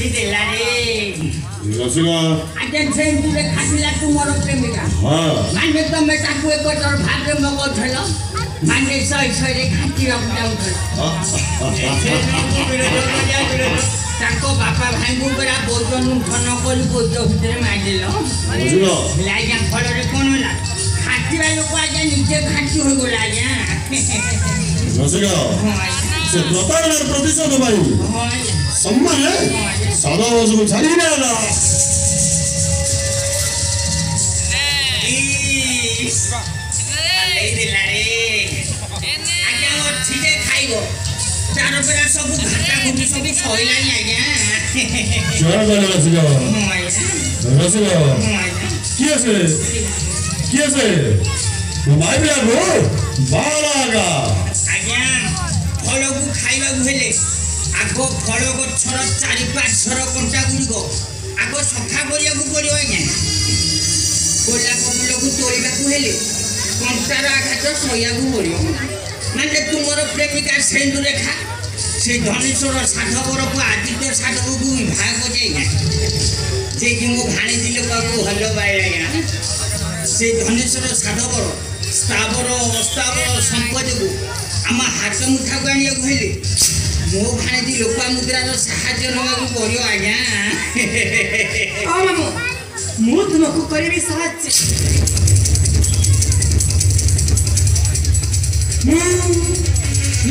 देला रे रसिका आजे सेंटुरे खातिला तुमरो प्रेमिका हां माने तमे ताकू एक तोर भाग्य मगो छलो माने सही सही रे खातिला उठाउथल ताको बापा भांगु बरा बोजन उठन कली बोज भितरे मारिलो रसिका लाइया फल रे कोन होला खातिला लोक आजे निजे खाति हो गेला आज्ञा रसिका से प्रतारणर प्रतिशोध भाई सम्मान है सादा वजू को छाड़ी ना ना ले देला रे आज्ञा और ठीके खाइबो चार बेला सब घाटा गुटी सब सहिलानी आज्ञा क्या कर रसिका रसिका किए से भाई बिया गो बालागा आज्ञा फल को खाइबा हेले आगो फल गछर चारि पाँच छर कंटा गुड़िको आगो सफा करिया को पड़ियो आज्ञा गोलाप फूल को तोड़िबा को हेले कंटार आघात सहिया को पड़ियो माने तुमर प्रेमिका सेंदु रेखा से धनेश्वर साधवर को आदित्य साधव को विवाह को जाइना जे कि मो भाणी दिले बाबू हल्लो बाई आज्ञा से धनेश्वर साधवर स्थावर अस्थावर संपत्ति को आम हाथ मुठा को आनिया को हेले मो भाणी दी लोपा मुद्रार साहाय्य नवा को पड़ियो आज्ञा ओ मामू मु तुमको करबी साहाय्य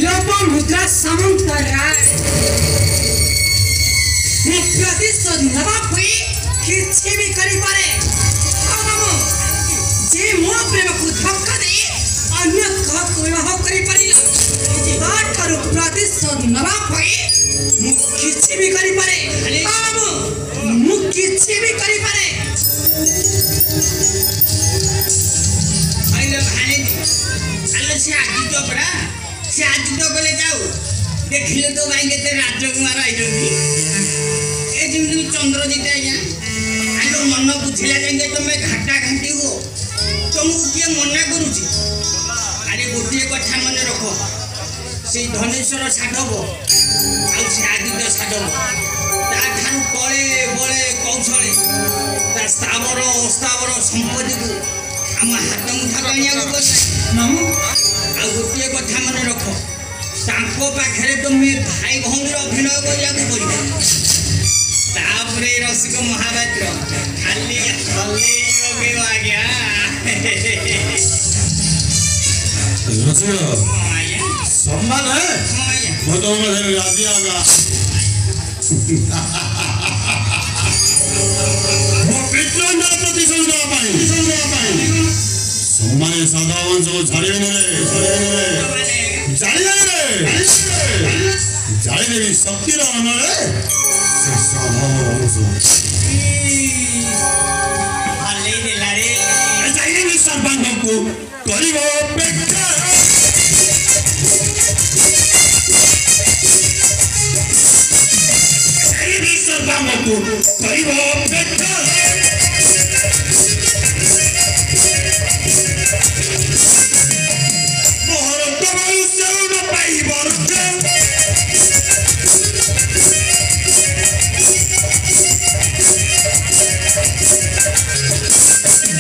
लोपा मुद्रा सामंत राय मु प्रतिशोध नवा हुई किछि भी करि पारे ओ मामू जे मो प्रेम को धक्का दे अन्य कह को विवाह करि परिला तार प्रतिशोध नवा हुई मु किछि भी करि पारे ओ मामू मु किछि भी करि पारे आइले भाणी आले से आदित्य बड़ा से आदित्य बोले जाओ देखिले तो भाई केते राजकुमार आइजोनी ए जिमि चंद्रजीत आज्ञा आलो मन बुझिला जांगे तुमे घाटा घाटी हो तुमको किए मना करूची अरे गोटे कथा मन रखो से धनेश्वर साधव आ से आदित्य साधव ता ठारू कळे बळे कौशले ता स्थावर अस्थावर संपत्ति को हम हाथ मुठा गणिया को मामू आ गोटे कथा मन रखो तांको पाखरे तुमे भाई भौणीर अभिनय करिया को पड़िबो तापरे रसिक महापात्र खाली हल्ले योगे आज्ञा रसिका सम्मान है वो तो मैं राजी आगा वो पितृन प्रतिशोध ना पाई सम्मान सादा वंश को छाड़े नहीं रे जाने रे देवी शक्ति रा न रे से सादा वंश हल्ले देला रे जाने रे सरपंच को करिबो पेटा को करिबो पेटा मोहर तमाई सेउन पाइबो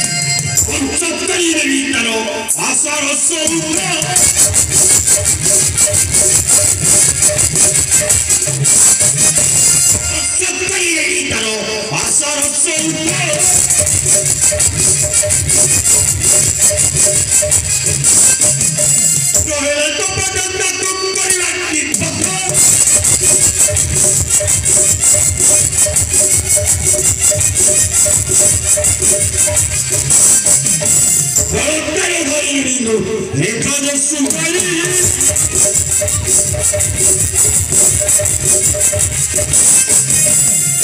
पंचतरी रे वितरो आसार स्वरूप आसार स्वरूप तो पदंत तुम करिला की Voltare dormindo, dentro del suo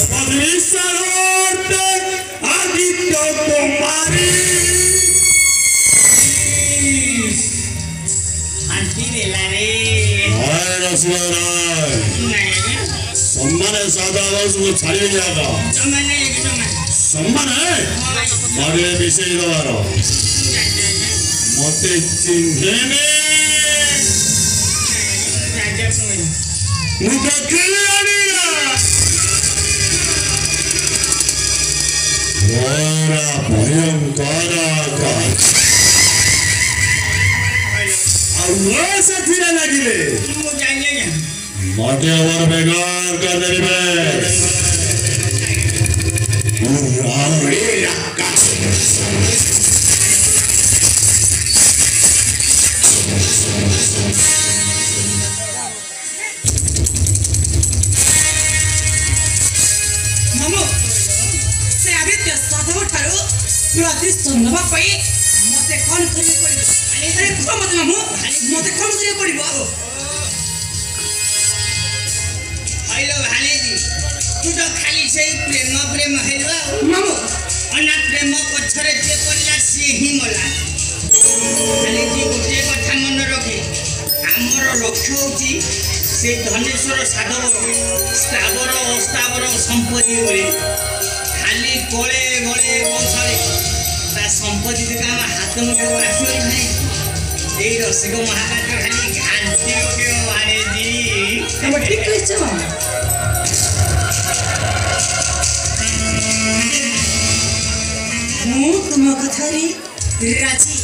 Padre Salorte, Aditya Kumari. Anti de la re. Ay, Rasulallah. सम्मान सादा आवाज को छाड़े जाएगा सम्मान है मारे विषय द्वारा मोटे चिन्हे में मुझे किले आनिया ଘୋର ଭୟଙ୍କର ଆଉ ସେଥିରେ ଲାଗିଲେ ମୁଁ ଜାଣିଲେ ମୋटे ओवर बेकार कर देबे मामू से आदित्य साधव ठारू प्रतिष्ठा नबा पई मते कोन करिय पड़िबो अरे को मत मामू मते कोन करिय पड़िबो हेलो भालेजी तू तो खाली से प्रेम प्रेम हेलो मामू अना प्रेम पछरे जे करला से ही मला भालेजी गोटे कथा मन रखे हमर लक्ष्य होची से धनेश्वर साधव स्थावर अस्थावर संपत्ति बोले खाली कोले गोले बसरे ता संपत्ति का हम हाथ मुठे आसोई नहीं ए रसिक महाराज खाली घांटी के भालेजी हम ठीक कहछ मामू ମୁଁ ତୁମ କଥାରେ ରାଜି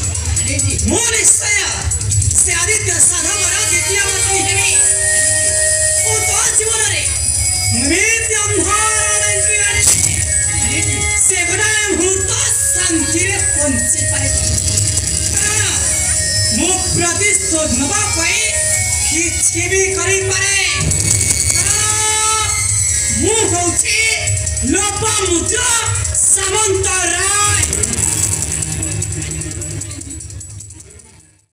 ମୁଁ ନିଶ୍ଚୟ ସେ ଆଦିତ୍ୟ ସାଧବର ଦ୍ୱିତୀୟ ପତ୍ନୀ ହେବି ମୁଁ ତୋ ଜୀବନରେ ଏମିତି ଅନ୍ଧାର ବାଞ୍ଚିବାରେ ସେ ଗୋଟାଏ ମୁହୂର୍ତ୍ତ ଶାନ୍ତିରେ ବଞ୍ଚି ପାରିବ କାରଣ ମୁଁ ପ୍ରତିଶୋଧ ନେବା ପାଇଁ କିଛି ବି କରିପାରେ କାରଣ ମୁଁ ହଉଛି ଲୋପାମୁଦ୍ରା ସାମନ୍ତରାୟ